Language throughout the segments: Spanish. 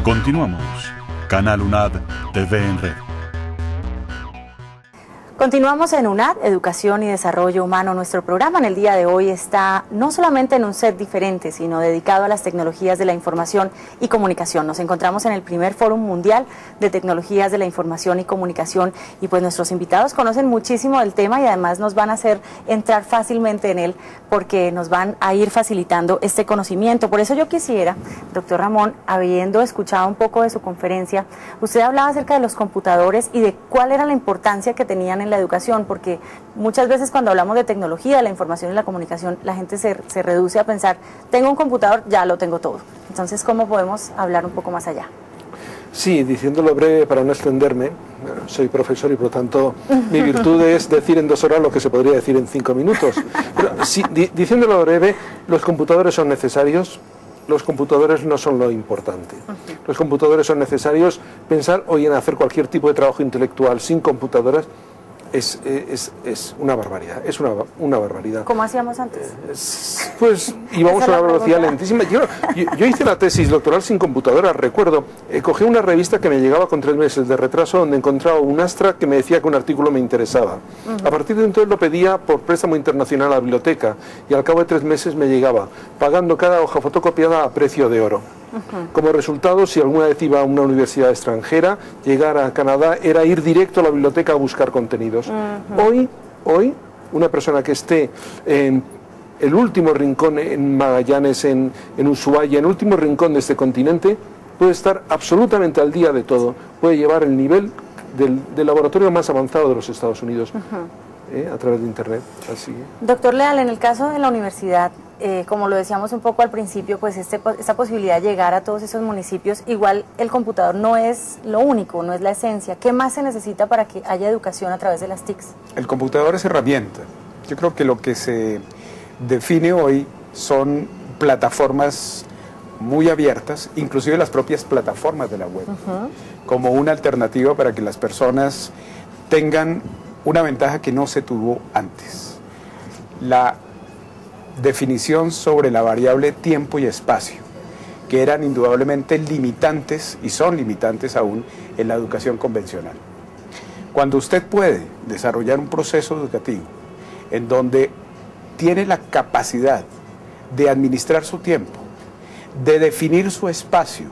Continuamos. Canal UNAD TV en Red. Continuamos en UNAD, Educación y Desarrollo Humano. Nuestro programa en el día de hoy está no solamente en un set diferente, sino dedicado a las tecnologías de la información y comunicación. Nos encontramos en el primer Fórum Mundial de Tecnologías de la Información y Comunicación y pues nuestros invitados conocen muchísimo del tema y además nos van a hacer entrar fácilmente en él porque nos van a ir facilitando este conocimiento. Por eso yo quisiera, doctor Ramón, habiendo escuchado un poco de su conferencia, usted hablaba acerca de los computadores y de cuál era la importancia que tenían en la educación, porque muchas veces cuando hablamos de tecnología, de la información y la comunicación, la gente se reduce a pensar, tengo un computador, ya lo tengo todo. Entonces, ¿cómo podemos hablar un poco más allá? Sí, diciéndolo breve para no extenderme, soy profesor y por lo tanto mi virtud es decir en 2 horas lo que se podría decir en 5 minutos. Pero sí, diciéndolo breve, los computadores son necesarios. Los computadores no son lo importante. Los computadores son necesarios. Pensar hoy en hacer cualquier tipo de trabajo intelectual sin computadoras es una barbaridad, es una barbaridad. ¿Cómo hacíamos antes? Pues íbamos a una velocidad lentísima. Yo hice la tesis doctoral sin computadora, recuerdo. Cogí una revista que me llegaba con 3 meses de retraso donde encontraba un astra que me decía que un artículo me interesaba. A partir de entonces lo pedía por préstamo internacional a la biblioteca y al cabo de 3 meses me llegaba, pagando cada hoja fotocopiada a precio de oro. Como resultado, si alguna vez iba a una universidad extranjera, llegar a Canadá era ir directo a la biblioteca a buscar contenidos. Hoy, una persona que esté en el último rincón en Magallanes, en Ushuaia, en el último rincón de este continente, puede estar absolutamente al día de todo, puede llevar el nivel del laboratorio más avanzado de los Estados Unidos a través de Internet. Así. Doctor Leal, en el caso de la universidad, como lo decíamos un poco al principio, pues esta posibilidad de llegar a todos esos municipios, igual el computador no es lo único, no es la esencia. ¿Qué más se necesita para que haya educación a través de las TICs? El computador es herramienta. Yo creo que lo que se define hoy son plataformas muy abiertas, inclusive las propias plataformas de la web, como una alternativa para que las personas tengan una ventaja que no se tuvo antes. La definición sobre la variable tiempo y espacio, que eran indudablemente limitantes y son limitantes aún en la educación convencional. Cuando usted puede desarrollar un proceso educativo en donde tiene la capacidad de administrar su tiempo, de definir su espacio,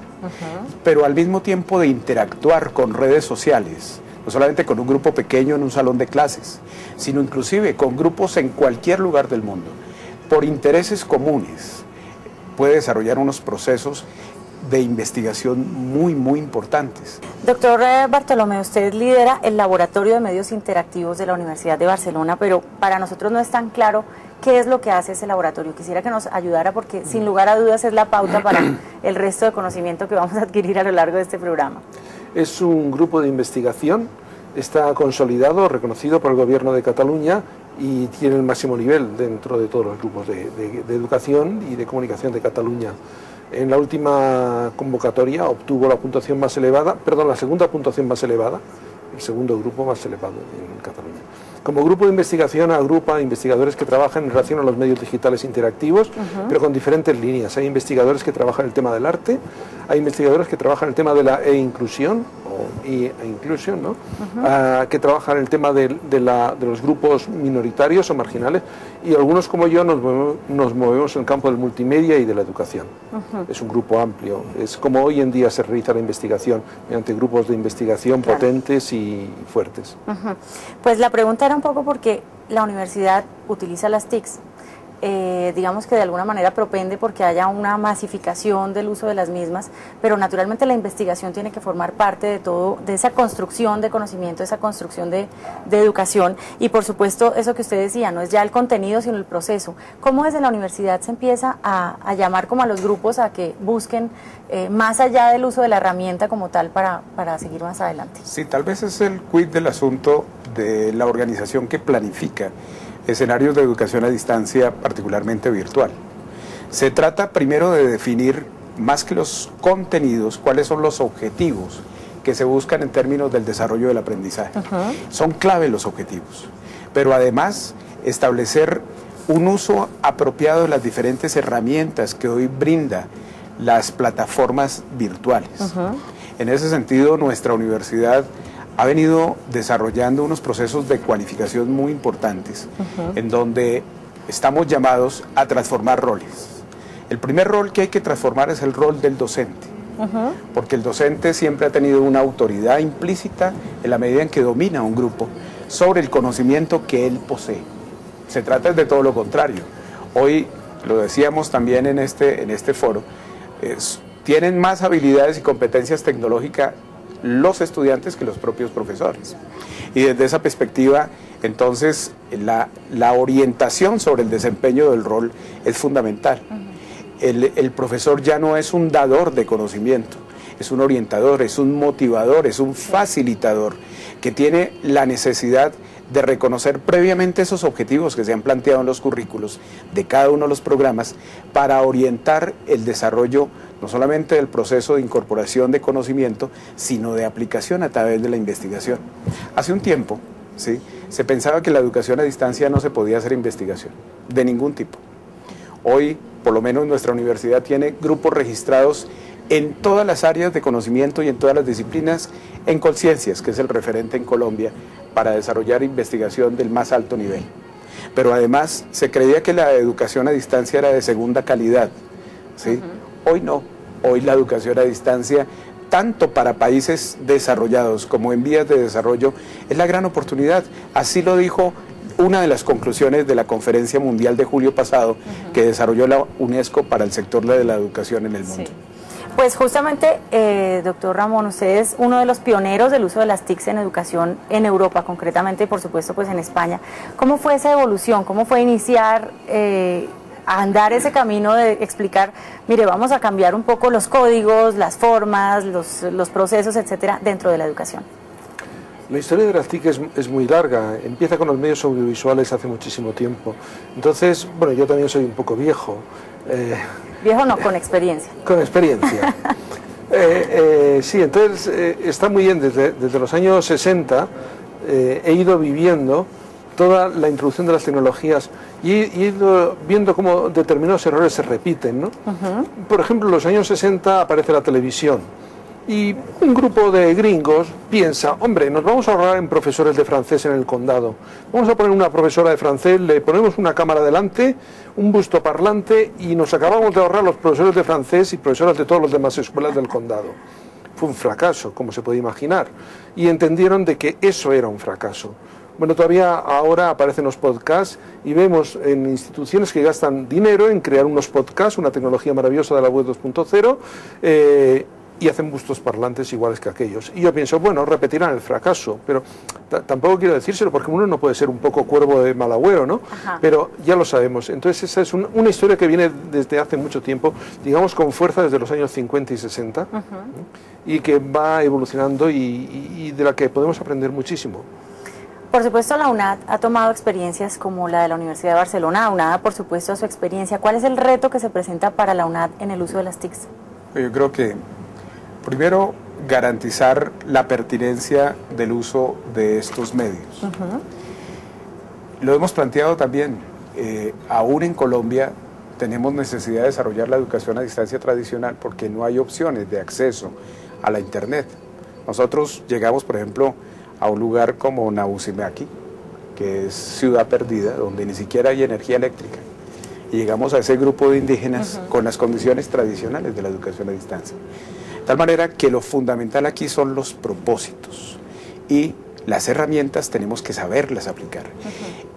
pero al mismo tiempo de interactuar con redes sociales, no solamente con un grupo pequeño en un salón de clases, sino inclusive con grupos en cualquier lugar del mundo, por intereses comunes, puede desarrollar unos procesos de investigación muy importantes. Doctor Bartolomé, usted lidera el Laboratorio de Medios Interactivos de la Universidad de Barcelona, pero para nosotros no es tan claro qué es lo que hace ese laboratorio. Quisiera que nos ayudara porque sin lugar a dudas es la pauta para el resto de conocimiento que vamos a adquirir a lo largo de este programa. Es un grupo de investigación, está consolidado, reconocido por el Gobierno de Cataluña y tiene el máximo nivel dentro de todos los grupos de educación y de comunicación de Cataluña. En la última convocatoria obtuvo la puntuación más elevada, la segunda puntuación más elevada, el segundo grupo más elevado en Cataluña. Como grupo de investigación agrupa investigadores que trabajan en relación a los medios digitales interactivos, pero con diferentes líneas. Hay investigadores que trabajan el tema del arte, hay investigadores que trabajan el tema de la inclusión, ¿no? Que trabajan el tema de los grupos minoritarios o marginales, y algunos como yo nos movemos en el campo del multimedia y de la educación. Es un grupo amplio, es como hoy en día se realiza la investigación, mediante grupos de investigación potentes y fuertes. Pues la pregunta era un poco porque la universidad utiliza las TICs, digamos que de alguna manera propende porque haya una masificación del uso de las mismas, pero naturalmente la investigación tiene que formar parte de todo, de esa construcción de conocimiento, esa construcción de educación, y por supuesto eso que usted decía, no es ya el contenido sino el proceso. ¿Cómo desde la universidad se empieza a llamar como a los grupos a que busquen más allá del uso de la herramienta como tal para seguir más adelante? Sí, tal vez es el quid del asunto de la organización que planifica escenarios de educación a distancia, particularmente virtual. Se trata primero de definir, más que los contenidos, cuáles son los objetivos que se buscan en términos del desarrollo del aprendizaje. Son clave los objetivos, pero además establecer un uso apropiado de las diferentes herramientas que hoy brinda las plataformas virtuales. En ese sentido, nuestra universidad ha venido desarrollando unos procesos de cualificación muy importantes, en donde estamos llamados a transformar roles. El primer rol que hay que transformar es el rol del docente, porque el docente siempre ha tenido una autoridad implícita en la medida en que domina un grupo sobre el conocimiento que él posee. Se trata de todo lo contrario. Hoy, lo decíamos también en este foro, tienen más habilidades y competencias tecnológicas los estudiantes que los propios profesores. Y desde esa perspectiva, entonces, la orientación sobre el desempeño del rol es fundamental. El profesor ya no es un dador de conocimiento, es un orientador, es un motivador, es un facilitador que tiene la necesidad de reconocer previamente esos objetivos que se han planteado en los currículos de cada uno de los programas para orientar el desarrollo no solamente del proceso de incorporación de conocimiento, sino de aplicación a través de la investigación. Hace un tiempo, ¿sí?, se pensaba que la educación a distancia no se podía hacer investigación, de ningún tipo. Hoy, por lo menos nuestra universidad tiene grupos registrados en todas las áreas de conocimiento y en todas las disciplinas, en Colciencias, que es el referente en Colombia para desarrollar investigación del más alto nivel. Pero además se creía que la educación a distancia era de segunda calidad, ¿sí? Hoy no, hoy la educación a distancia, tanto para países desarrollados como en vías de desarrollo, es la gran oportunidad. Así lo dijo una de las conclusiones de la Conferencia Mundial de julio pasado que desarrolló la UNESCO para el sector de la educación en el mundo. Sí. Pues justamente, doctor Ramón, usted es uno de los pioneros del uso de las TICs en educación en Europa, concretamente, y por supuesto, pues en España. ¿Cómo fue esa evolución? ¿Cómo fue iniciar a andar ese camino de explicar, mire, vamos a cambiar un poco los códigos, las formas, los procesos, etcétera, dentro de la educación? La historia de las TIC es muy larga, empieza con los medios audiovisuales hace muchísimo tiempo. Entonces, bueno, yo también soy un poco viejo. Viejo no, con experiencia. Con experiencia. Sí, entonces está muy bien, desde los años 60 he ido viviendo toda la introducción de las tecnologías y he ido viendo cómo determinados errores se repiten, ¿no? Por ejemplo, en los años 60 aparece la televisión y un grupo de gringos piensa, hombre, nos vamos a ahorrar en profesores de francés en el condado, vamos a poner una profesora de francés, le ponemos una cámara delante, un busto parlante y nos acabamos de ahorrar los profesores de francés y profesoras de todas las demás escuelas del condado. Fue un fracaso, como se puede imaginar, y entendieron de que eso era un fracaso. Bueno, todavía ahora aparecen los podcasts y vemos en instituciones que gastan dinero en crear unos podcasts, una tecnología maravillosa de la web 2.0, y hacen bustos parlantes iguales que aquellos. Y yo pienso, bueno, repetirán el fracaso, pero tampoco quiero decírselo porque uno no puede ser un poco cuervo de mal agüero, ¿no? Pero ya lo sabemos. Entonces esa es una historia que viene desde hace mucho tiempo, digamos con fuerza desde los años 50 y 60, y que va evolucionando y de la que podemos aprender muchísimo. Por supuesto, la UNAD ha tomado experiencias como la de la Universidad de Barcelona, aunada por supuesto a su experiencia. ¿Cuál es el reto que se presenta para la UNAD en el uso de las TICs? Yo creo que primero, garantizar la pertinencia del uso de estos medios. Lo hemos planteado también, aún en Colombia tenemos necesidad de desarrollar la educación a distancia tradicional porque no hay opciones de acceso a la Internet. Nosotros llegamos, por ejemplo, a un lugar como Nabusimaki, que es ciudad perdida, donde ni siquiera hay energía eléctrica. Y llegamos a ese grupo de indígenas con las condiciones tradicionales de la educación a distancia. De tal manera que lo fundamental aquí son los propósitos y las herramientas tenemos que saberlas aplicar.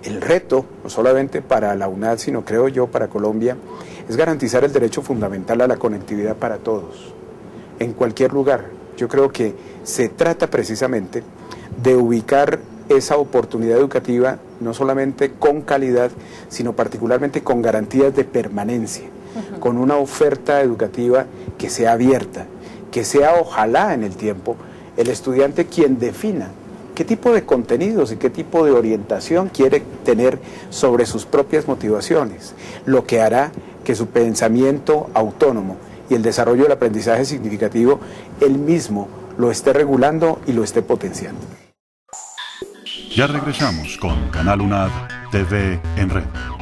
El reto, no solamente para la UNAD, sino creo yo para Colombia, es garantizar el derecho fundamental a la conectividad para todos, en cualquier lugar. Yo creo que se trata precisamente de ubicar esa oportunidad educativa no solamente con calidad, sino particularmente con garantías de permanencia, con una oferta educativa que sea abierta, que sea ojalá en el tiempo el estudiante quien defina qué tipo de contenidos y qué tipo de orientación quiere tener sobre sus propias motivaciones, lo que hará que su pensamiento autónomo y el desarrollo del aprendizaje significativo él mismo lo esté regulando y lo esté potenciando. Ya regresamos con Canal UNAD TV en Red.